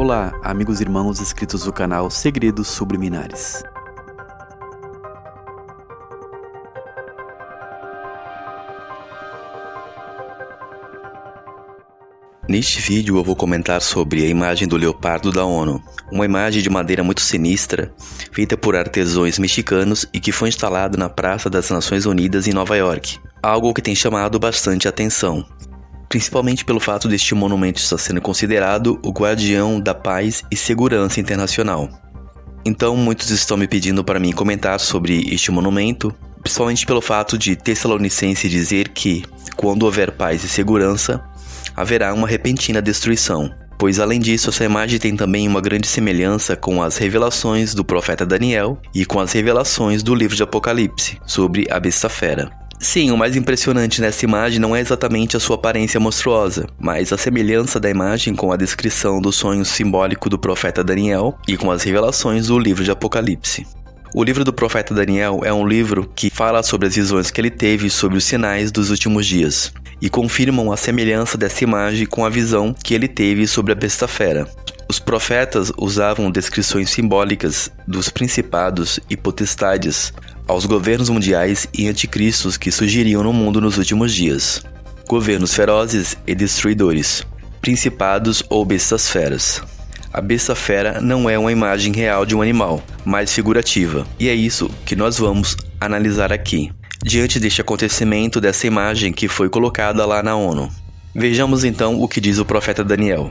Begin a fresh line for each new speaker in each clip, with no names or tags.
Olá, amigos e irmãos inscritos do canal Segredos Subliminares.
Neste vídeo eu vou comentar sobre a imagem do Leopardo da ONU, uma imagem de madeira muito sinistra, feita por artesãos mexicanos e que foi instalada na Praça das Nações Unidas em Nova York, algo que tem chamado bastante atenção, principalmente pelo fato deste monumento estar sendo considerado o guardião da paz e segurança internacional. Então muitos estão me pedindo para mim comentar sobre este monumento, principalmente pelo fato de Tessalonicenses dizer que, quando houver paz e segurança, haverá uma repentina destruição, pois além disso essa imagem tem também uma grande semelhança com as revelações do profeta Daniel e com as revelações do livro de Apocalipse sobre a besta fera. Sim, o mais impressionante nessa imagem não é exatamente a sua aparência monstruosa, mas a semelhança da imagem com a descrição do sonho simbólico do profeta Daniel e com as revelações do livro de Apocalipse. O livro do profeta Daniel é um livro que fala sobre as visões que ele teve sobre os sinais dos últimos dias e confirmam a semelhança dessa imagem com a visão que ele teve sobre a besta fera. Os profetas usavam descrições simbólicas dos principados e potestades aos governos mundiais e anticristos que surgiriam no mundo nos últimos dias. Governos ferozes e destruidores, principados ou bestas feras. A besta fera não é uma imagem real de um animal, mas figurativa, e é isso que nós vamos analisar aqui, diante deste acontecimento dessa imagem que foi colocada lá na ONU. Vejamos então o que diz o profeta Daniel.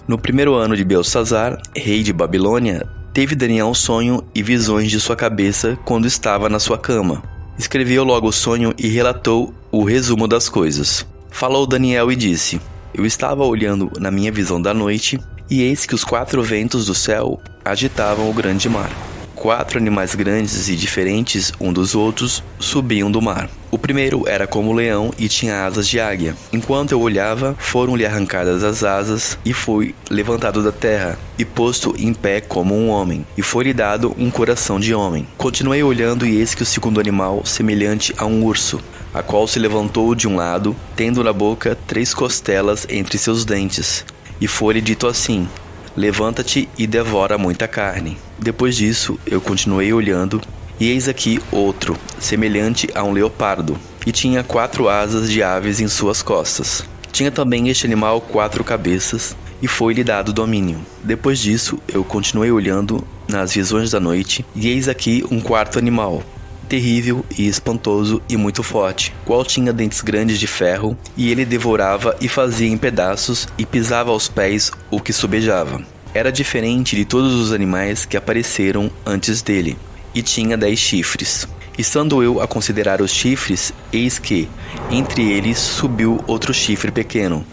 No primeiro ano de Belsazar, rei de Babilônia, teve Daniel um sonho e visões de sua cabeça quando estava na sua cama. Escreveu logo o sonho e relatou o resumo das coisas. Falou Daniel e disse: Eu estava olhando na minha visão da noite, e eis que os 4 ventos do céu agitavam o grande mar. 4 animais grandes e diferentes um dos outros subiam do mar. O primeiro era como leão e tinha asas de águia. Enquanto eu olhava, foram-lhe arrancadas as asas e foi levantado da terra e posto em pé como um homem, e foi-lhe dado um coração de homem. Continuei olhando e eis que o segundo animal, semelhante a um urso, a qual se levantou de um lado, tendo na boca 3 costelas entre seus dentes, e foi-lhe dito assim: Levanta-te e devora muita carne. Depois disso, eu continuei olhando, e eis aqui outro, semelhante a um leopardo, e tinha 4 asas de aves em suas costas. Tinha também este animal 4 cabeças, e foi-lhe dado domínio. Depois disso, eu continuei olhando nas visões da noite, e eis aqui um 4º animal, terrível e espantoso e muito forte, qual tinha dentes grandes de ferro, e ele devorava e fazia em pedaços e pisava aos pés o que sobejava. Era diferente de todos os animais que apareceram antes dele, e tinha 10 chifres. Estando eu a considerar os chifres, eis que, entre eles, subiu outro chifre pequeno,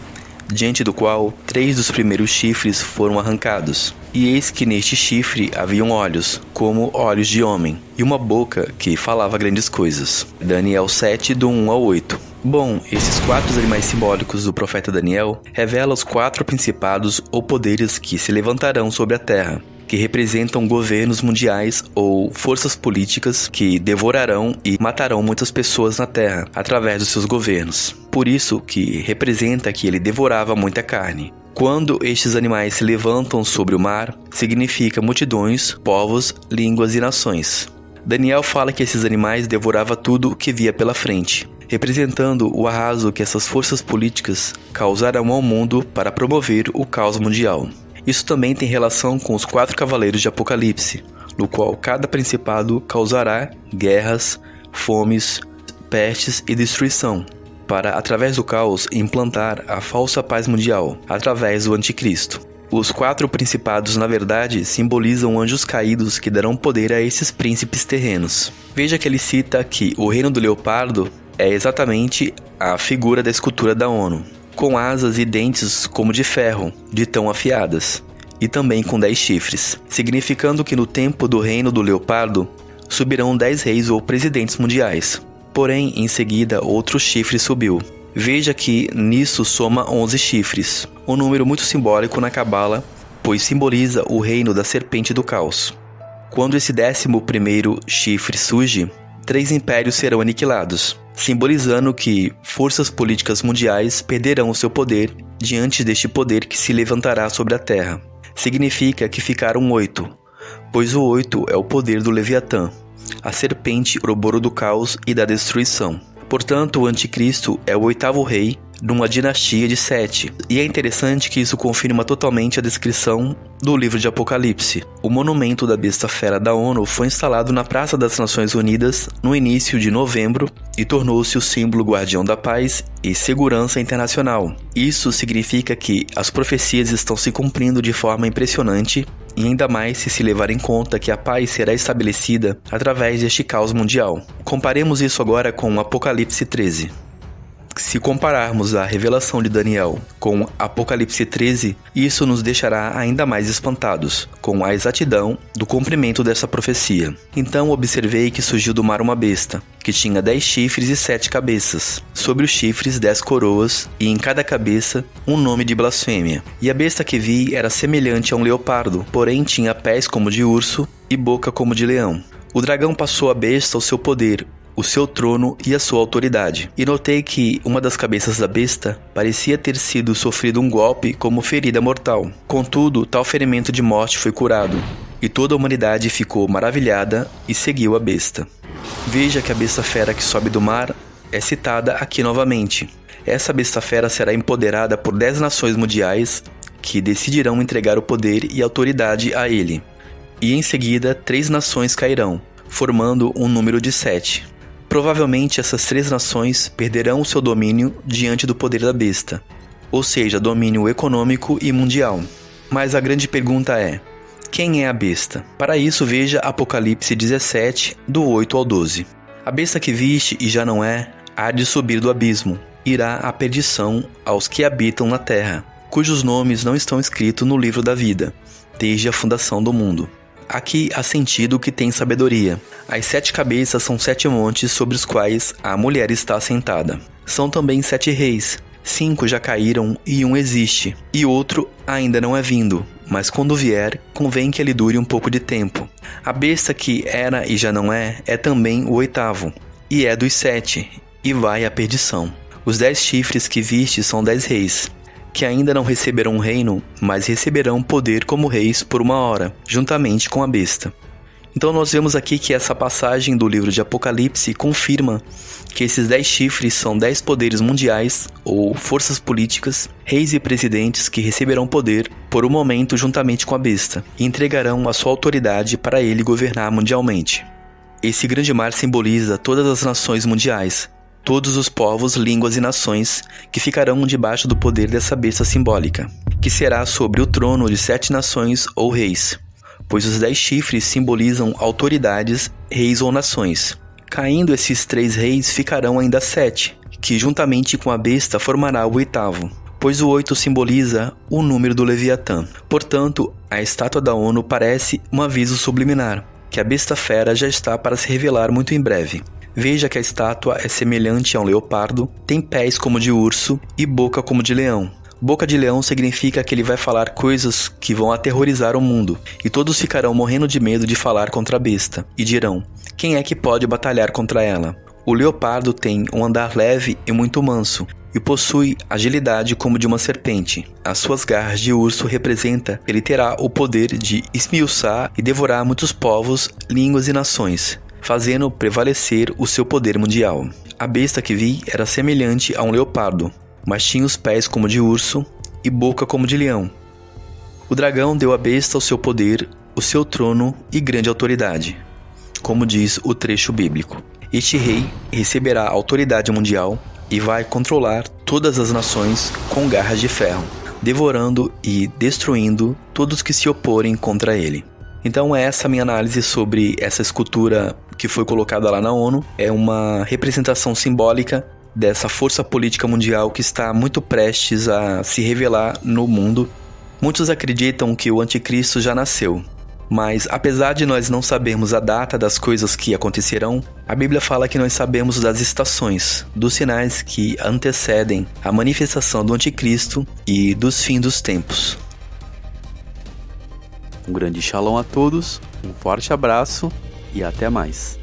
diante do qual 3 dos primeiros chifres foram arrancados. E eis que neste chifre haviam olhos, como olhos de homem, e uma boca que falava grandes coisas. Daniel 7, do 1 ao 8. Bom, esses 4 animais simbólicos do profeta Daniel revelam os 4 principados ou poderes que se levantarão sobre a terra, que representam governos mundiais ou forças políticas que devorarão e matarão muitas pessoas na terra através dos seus governos. Por isso que representa que ele devorava muita carne. Quando estes animais se levantam sobre o mar, significa multidões, povos, línguas e nações. Daniel fala que esses animais devoravam tudo o que via pela frente, representando o arraso que essas forças políticas causarão ao mundo para promover o caos mundial. Isso também tem relação com os 4 cavaleiros de Apocalipse, no qual cada principado causará guerras, fomes, pestes e destruição, para, através do caos, implantar a falsa paz mundial, através do anticristo. Os 4 principados, na verdade, simbolizam anjos caídos que darão poder a esses príncipes terrenos. Veja que ele cita que o reino do leopardo é exatamente a figura da escultura da ONU, com asas e dentes como de ferro, de tão afiadas, e também com 10 chifres, significando que no tempo do reino do leopardo subirão 10 reis ou presidentes mundiais. Porém, em seguida, outro chifre subiu. Veja que nisso soma 11 chifres, um número muito simbólico na Cabala, pois simboliza o reino da serpente do caos. Quando esse 11º chifre surge, 3 impérios serão aniquilados, simbolizando que forças políticas mundiais perderão o seu poder diante deste poder que se levantará sobre a terra. significa que ficaram 8, pois o 8 é o poder do Leviatã, a serpente ouroboro do caos e da destruição. Portanto, o anticristo é o 8º rei numa dinastia de 7. E é interessante que isso confirma totalmente a descrição do livro de Apocalipse. O monumento da besta fera da ONU foi instalado na Praça das Nações Unidas no início de novembro e tornou-se o símbolo guardião da paz e segurança internacional. Isso significa que as profecias estão se cumprindo de forma impressionante, e ainda mais se levar em conta que a paz será estabelecida através deste caos mundial. Comparemos isso agora com Apocalipse 13. Se compararmos a revelação de Daniel com Apocalipse 13, isso nos deixará ainda mais espantados com a exatidão do cumprimento dessa profecia. Então observei que surgiu do mar uma besta, que tinha 10 chifres e 7 cabeças. Sobre os chifres 10 coroas, e em cada cabeça um nome de blasfêmia. E a besta que vi era semelhante a um leopardo, porém tinha pés como de urso e boca como de leão. O dragão passou à besta o seu poder, o seu trono e a sua autoridade. E notei que uma das cabeças da besta parecia ter sido sofrido um golpe como ferida mortal. Contudo, tal ferimento de morte foi curado, e toda a humanidade ficou maravilhada e seguiu a besta. Veja que a besta fera que sobe do mar é citada aqui novamente. Essa besta fera será empoderada por 10 nações mundiais que decidirão entregar o poder e autoridade a ele. E em seguida 3 nações cairão, formando um número de 7. Provavelmente essas 3 nações perderão o seu domínio diante do poder da besta, ou seja, domínio econômico e mundial. Mas a grande pergunta é: quem é a besta? Para isso veja Apocalipse 17, do 8 ao 12. A besta que viste e já não é, há de subir do abismo, irá à perdição aos que habitam na terra, cujos nomes não estão escritos no livro da vida, desde a fundação do mundo. Aqui há sentido que tem sabedoria. As 7 cabeças são 7 montes sobre os quais a mulher está assentada. São também 7 reis. 5 já caíram e um existe, e outro ainda não é vindo, mas quando vier, convém que ele dure um pouco de tempo. A besta que era e já não é também o 8º, e é dos 7, e vai à perdição. Os 10 chifres que viste são 10 reis, que ainda não receberão um reino, mas receberão poder como reis por uma hora, juntamente com a besta. Então nós vemos aqui que essa passagem do livro de Apocalipse confirma que esses 10 chifres são 10 poderes mundiais, ou forças políticas, reis e presidentes que receberão poder por um momento juntamente com a besta, e entregarão a sua autoridade para ele governar mundialmente. Esse grande mar simboliza todas as nações mundiais, todos os povos, línguas e nações que ficarão debaixo do poder dessa besta simbólica, que será sobre o trono de 7 nações ou reis, pois os 10 chifres simbolizam autoridades, reis ou nações. Caindo esses 3 reis, ficarão ainda 7, que juntamente com a besta formará o 8º, pois o 8 simboliza o número do Leviatã. Portanto, a estátua da ONU parece um aviso subliminar, que a besta fera já está para se revelar muito em breve. Veja que a estátua é semelhante a um leopardo, tem pés como de urso e boca como de leão. Boca de leão significa que ele vai falar coisas que vão aterrorizar o mundo, e todos ficarão morrendo de medo de falar contra a besta, e dirão: quem é que pode batalhar contra ela? O leopardo tem um andar leve e muito manso, e possui agilidade como de uma serpente. As suas garras de urso representam que ele terá o poder de esmiuçar e devorar muitos povos, línguas e nações, fazendo prevalecer o seu poder mundial. A besta que vi era semelhante a um leopardo, mas tinha os pés como de urso e boca como de leão. O dragão deu à besta o seu poder, o seu trono e grande autoridade, como diz o trecho bíblico. Este rei receberá autoridade mundial e vai controlar todas as nações com garras de ferro, devorando e destruindo todos que se oporem contra ele. Então essa é a minha análise sobre essa escultura que foi colocada lá na ONU. É uma representação simbólica dessa força política mundial que está muito prestes a se revelar no mundo. Muitos acreditam que o anticristo já nasceu, mas apesar de nós não sabermos a data das coisas que acontecerão, a Bíblia fala que nós sabemos das estações, dos sinais que antecedem a manifestação do anticristo e dos fins dos tempos.
Um grande shalom a todos, um forte abraço e até mais.